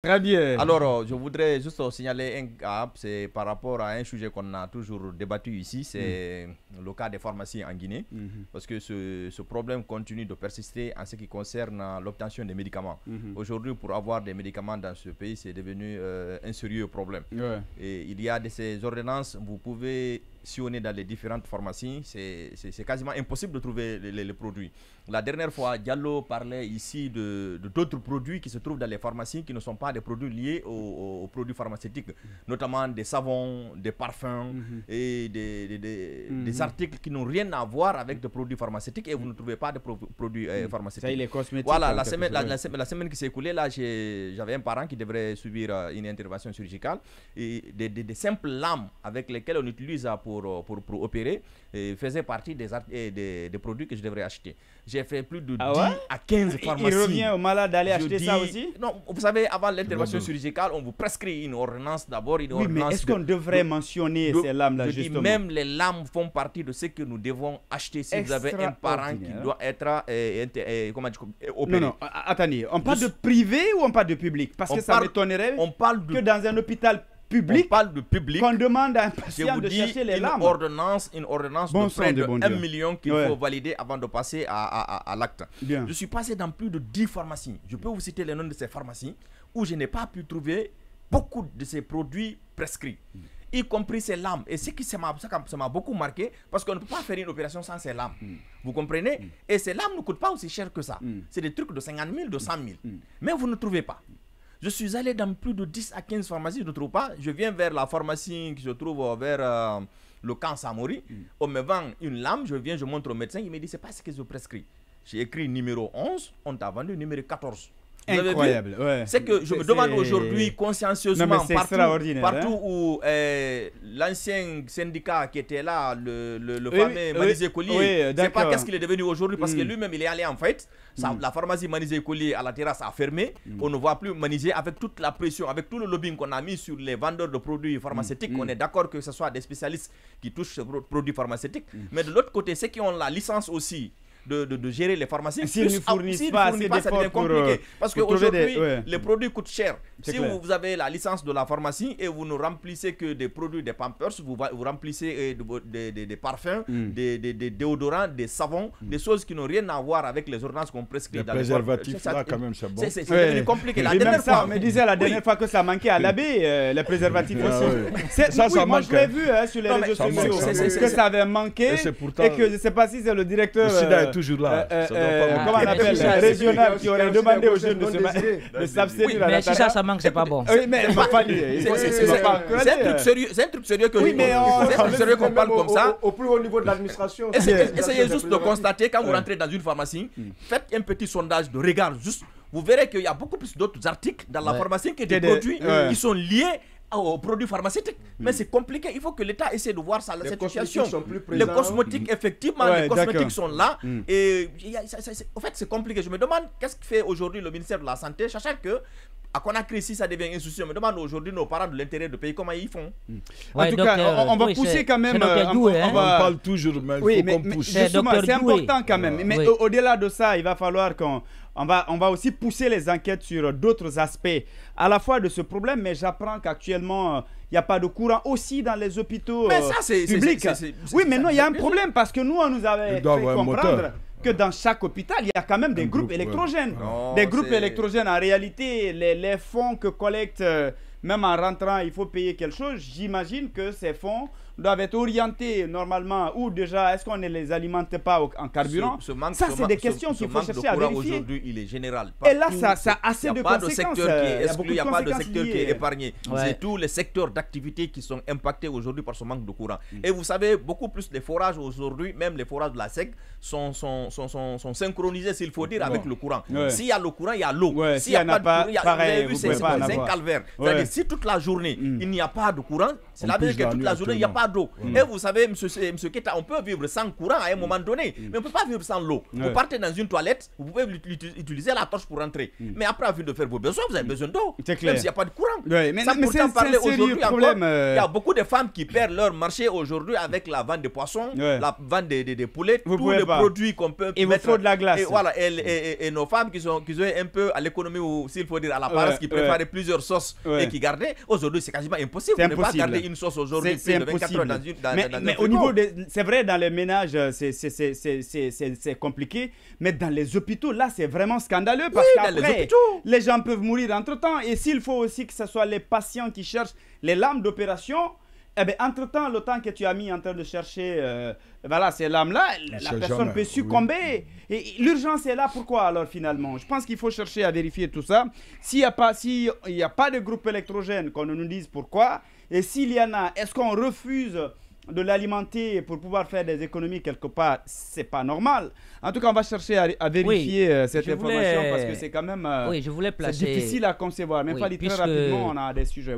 Très bien. Alors, je voudrais juste signaler un gap, c'est par rapport à un sujet qu'on a toujours débattu ici, c'est le cas des pharmacies en Guinée, parce que ce problème continue de persister en ce qui concerne l'obtention des médicaments. Aujourd'hui, pour avoir des médicaments dans ce pays, c'est devenu un sérieux problème. Et il y a de ces ordonnances, vous pouvez sillonner dans les différentes pharmacies, c'est quasiment impossible de trouver les produits. La dernière fois, Diallo parlait ici de d'autres produits qui se trouvent dans les pharmacies qui ne sont pas des produits liés aux produits pharmaceutiques, notamment des savons, des parfums et des articles qui n'ont rien à voir avec des produits pharmaceutiques, et vous ne trouvez pas de produits pharmaceutiques. Ça, il est cosmétique. Voilà, la semaine qui s'est écoulée, là, j'avais un parent qui devrait subir une intervention chirurgicale, et des simples lames avec lesquelles on utilise pour opérer faisaient partie des produits que je devrais acheter. J'ai fait plus de 10 à 15 pharmacies. Il revient au malade d'aller acheter ça aussi? Non, vous savez, avant l'intervention chirurgicale, on vous prescrit une ordonnance d'abord. Oui, mais est-ce qu'on devrait mentionner ces lames-là, justement? Même les lames font partie de ce que nous devons acheter si vous avez un parent qui doit être opéré. Non, attendez, on parle de privé ou on parle de public? Parce que ça m'étonnerait que dans un hôpital public, on parle de public, qu'on demande à un patient de chercher les lames. Une ordonnance de près de 1 million qu'il faut valider avant de passer à l'acte. Je suis passé dans plus de 10 pharmacies. Je peux vous citer les noms de ces pharmacies où je n'ai pas pu trouver beaucoup de ces produits prescrits, y compris ces lames. Et ce qui ça m'a beaucoup marqué, parce qu'on ne peut pas faire une opération sans ces lames. Vous comprenez? Et ces lames ne coûtent pas aussi cher que ça. C'est des trucs de 50 000, de 100 000. Mais vous ne trouvez pas. Je suis allé dans plus de 10 à 15 pharmacies, je ne trouve pas. Je viens vers la pharmacie qui se trouve vers le camp Samori. On me vend une lame, je montre au médecin, il me dit c'est pas ce que je prescris. J'ai écrit numéro 11, on t'a vendu numéro 14. Incroyable, C'est que je me demande aujourd'hui consciencieusement partout où l'ancien syndicat qui était là, le fameux Manizé Collier, je ne sais pas qu'est-ce qu'il est devenu aujourd'hui, parce que lui-même il est allé en fait. La pharmacie Manizé Collier à la terrasse a fermé. On ne voit plus Manizé, avec toute la pression, avec tout le lobbying qu'on a mis sur les vendeurs de produits pharmaceutiques. On est d'accord que ce soit des spécialistes qui touchent ces produits pharmaceutiques. Mais de l'autre côté, ceux qui ont la licence aussi de gérer les pharmacies, s'ils ne fournissent pas, ça devient compliqué. Parce qu'aujourd'hui, les produits coûtent cher. Si vous avez la licence de la pharmacie et vous ne remplissez que des produits, des pampers, vous remplissez des parfums, des déodorants, des savons, des choses qui n'ont rien à voir avec les ordonnances qu'on prescrit. Les préservatifs, là, quand même, c'est bon. C'est devenu compliqué. La dernière fois, on me disait la dernière fois que ça manquait à l'abbé, les préservatifs aussi. Ça moi, je l'ai vu sur les réseaux sociaux, que ça avait manqué, et que je ne sais pas si c'est le directeur... toujours là. Comment on appelle, régional, qui aurait demandé aux jeunes de s'abstenir. Mais si ça manque, c'est pas bon. Oui, mais c'est un truc sérieux que qu'on parle comme ça. Au plus haut niveau de l'administration. Essayez juste de constater, quand vous rentrez dans une pharmacie, faites un petit sondage de regard juste. Vous verrez qu'il y a beaucoup plus d'autres articles dans la pharmacie que des produits qui sont liés aux produits pharmaceutiques. Mais c'est compliqué, il faut que l'État essaie de voir cette situation. Les cosmétiques, effectivement, les cosmétiques sont là. Et en fait, c'est compliqué. Je me demande qu'est-ce que fait aujourd'hui le ministère de la Santé, sachant que à Conakry, si ça devient un souci, on me demande aujourd'hui nos parents de l'intérieur du pays comment ils font. En tout cas, on va pousser quand même. On parle toujours, mais il faut qu'on pousse. C'est important quand même. Mais au-delà de ça, il va falloir on va aussi pousser les enquêtes sur d'autres aspects à la fois de ce problème, mais j'apprends qu'actuellement, il n'y a pas de courant aussi dans les hôpitaux publics. Oui, mais non, il y a un problème parce que nous, on nous avait fait comprendre que dans chaque hôpital, il y a quand même des groupes électrogènes. Des groupes électrogènes, en réalité, les fonds que collectent, même en rentrant, il faut payer quelque chose. J'imagine que ces fonds doivent être orientés normalement, ou déjà, est-ce qu'on ne les alimente pas en carburant? Ça, c'est des questions qu'il faut chercher à vérifier. Aujourd'hui, il est général. Et là, ça a assez de conséquences. Il n'y a pas de secteur qui est épargné. C'est tous les secteurs d'activité qui sont impactés aujourd'hui par ce manque de courant. Et vous savez, beaucoup plus les forages aujourd'hui, même les forages de la SEC, sont synchronisés, s'il faut dire, avec le courant. S'il y a le courant, il y a l'eau. S'il n'y a pas de courant, c'est un calvaire. C'est-à-dire, si toute la journée, il n'y a pas de courant, c'est la veille que toute la journée, il n'y a pas d'eau. Et vous savez, monsieur Keita, on peut vivre sans courant à un moment donné, mais on ne peut pas vivre sans l'eau. Vous partez dans une toilette, vous pouvez utiliser la torche pour rentrer. Mais après, à de faire vos besoins, vous avez besoin d'eau. Même s'il n'y a pas de courant. Mais pourtant parler aujourd'hui problème. Il y a beaucoup de femmes qui perdent leur marché aujourd'hui avec la vente de poissons, la vente des poulets, tous les produits qu'on peut mettre. Il vous faut de la glace. Et voilà, et nos femmes qui sont un peu à l'économie, ou s'il faut dire à la paresse, qui préfèrent plusieurs sauces et qui gardaient, aujourd'hui c'est quasiment impossible. Vous ne pouvez pas garder une sauce aujourd'hui plus de 24 heures dans une mais au niveau c'est vrai, dans les ménages c'est compliqué, mais dans les hôpitaux là c'est vraiment scandaleux, parce qu'après les gens peuvent mourir entre temps, et s'il faut aussi que ce soit les patients qui cherchent les lames d'opération, eh bien, entre-temps, le temps que tu as mis en train de chercher voilà, ces lames-là, la personne peut succomber. Et l'urgence est là, pourquoi alors finalement? Je pense qu'il faut chercher à vérifier tout ça. S'il n'y a pas de groupe électrogène, qu'on nous dise pourquoi. Et s'il y en a, est-ce qu'on refuse de l'alimenter pour pouvoir faire des économies quelque part? C'est pas normal. En tout cas, on va chercher à vérifier cette information, parce que c'est quand même je voulais placer, c'est difficile à concevoir. Même pas très rapidement, on a des sujets.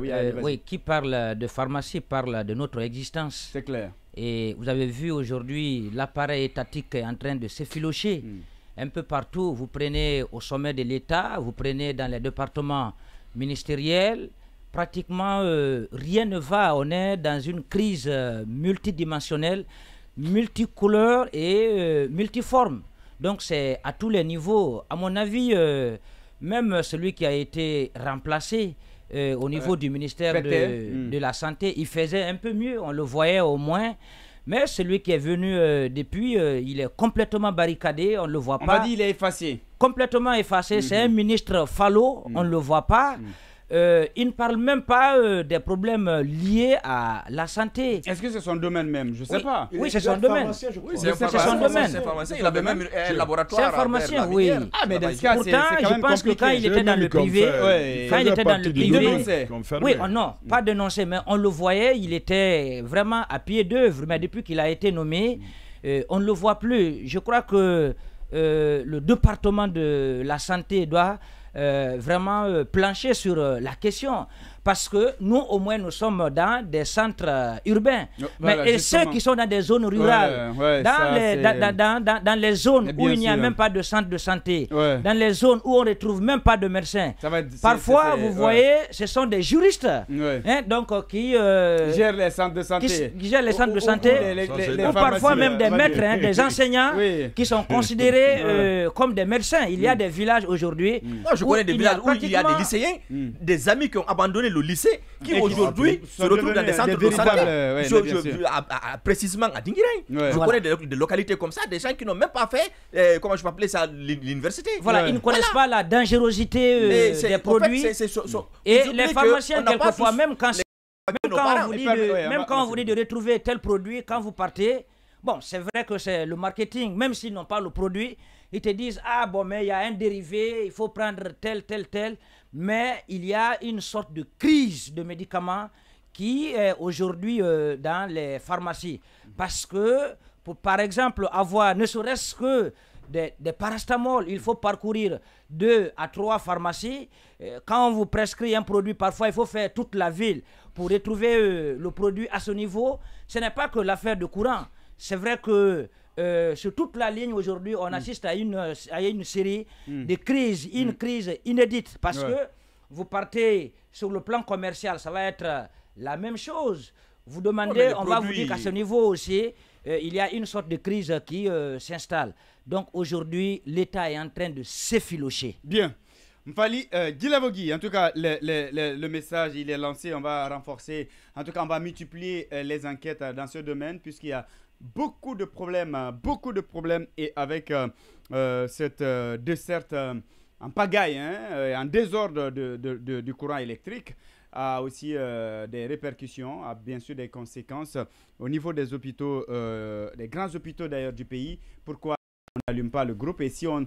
Qui parle de pharmacie parle de notre existence. C'est clair. Et vous avez vu aujourd'hui, l'appareil étatique est en train de s'effilocher un peu partout. Vous prenez au sommet de l'État, vous prenez dans les départements ministériels, pratiquement rien ne va. On est dans une crise multidimensionnelle, multicouleur et multiforme. Donc c'est à tous les niveaux. À mon avis, même celui qui a été remplacé au niveau du ministère de la Santé, il faisait un peu mieux, on le voyait au moins. Mais celui qui est venu depuis, il est complètement barricadé, on ne le voit pas. On m'a dit qu'il est effacé. Complètement effacé, c'est un ministre falot, on ne le voit pas. Il ne parle même pas des problèmes liés à la santé. Est-ce que c'est son domaine même? Je ne sais pas. Oui, c'est son domaine. Oui, c'est son domaine. Il avait même un laboratoire. C'est un pharmacien, oui. Ah, mais dans ce cas, pourtant, je pense que quand il était dans le privé, oui, non, pas dénoncé, mais on le voyait, il était vraiment à pied d'œuvre. Mais depuis qu'il a été nommé, on ne le voit plus. Je crois que le département de la santé doit vraiment plancher sur la question, parce que nous au moins nous sommes dans des centres urbains, voilà, mais ceux qui sont dans des zones rurales, dans les zones où il n'y a même pas de centre de santé, dans les zones où on ne retrouve même pas de médecins, parfois vous voyez ce sont des juristes donc qui gèrent les centres de santé, ou parfois même des maîtres, des enseignants qui sont considérés comme des médecins. Il y a des villages aujourd'hui, je connais des villages où il y a des lycéens, des amis qui ont abandonné le lycée, qui aujourd'hui se retrouvent dans des centres de santé, précisément à Dinguiraye. Je connais des localités comme ça, des gens qui n'ont même pas fait, comment je peux appeler ça, l'université. Voilà, ils ne connaissent pas la dangerosité des produits. Et les pharmaciens, quelquefois, même quand on vous dit de retrouver tel produit, quand vous partez, bon, c'est vrai que c'est le marketing, même s'ils n'ont pas le produit, ils te disent, ah bon, mais il y a un dérivé, il faut prendre tel. Mais il y a une sorte de crise de médicaments qui est aujourd'hui dans les pharmacies. Parce que, pour, par exemple, avoir ne serait-ce que des paracétamol, il faut parcourir 2 à 3 pharmacies. Quand on vous prescrit un produit, parfois il faut faire toute la ville pour retrouver le produit à ce niveau. Ce n'est pas que l'affaire de courant. C'est vrai que sur toute la ligne aujourd'hui, on assiste à une série de crises, une crise inédite, parce que vous partez sur le plan commercial, ça va être la même chose. Vous demandez, on va vous dire qu'à ce niveau aussi, il y a une sorte de crise qui s'installe. Donc aujourd'hui, l'État est en train de s'effilocher. Bien. Mfali Guilavogui, en tout cas, le message, il est lancé, on va renforcer, en tout cas, on va multiplier les enquêtes dans ce domaine, puisqu'il y a beaucoup de problèmes et avec cette desserte en pagaille, en désordre du courant électrique, a aussi des répercussions, a bien sûr des conséquences au niveau des hôpitaux, des grands hôpitaux d'ailleurs du pays. Pourquoi on n'allume pas le groupe, et si on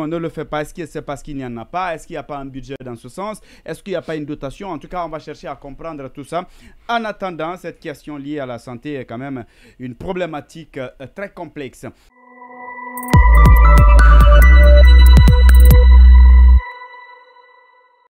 ne le fait pas, est-ce que c'est parce qu'il n'y en a pas? Est-ce qu'il n'y a pas un budget dans ce sens? Est-ce qu'il n'y a pas une dotation? En tout cas, on va chercher à comprendre tout ça. En attendant, cette question liée à la santé est quand même une problématique très complexe.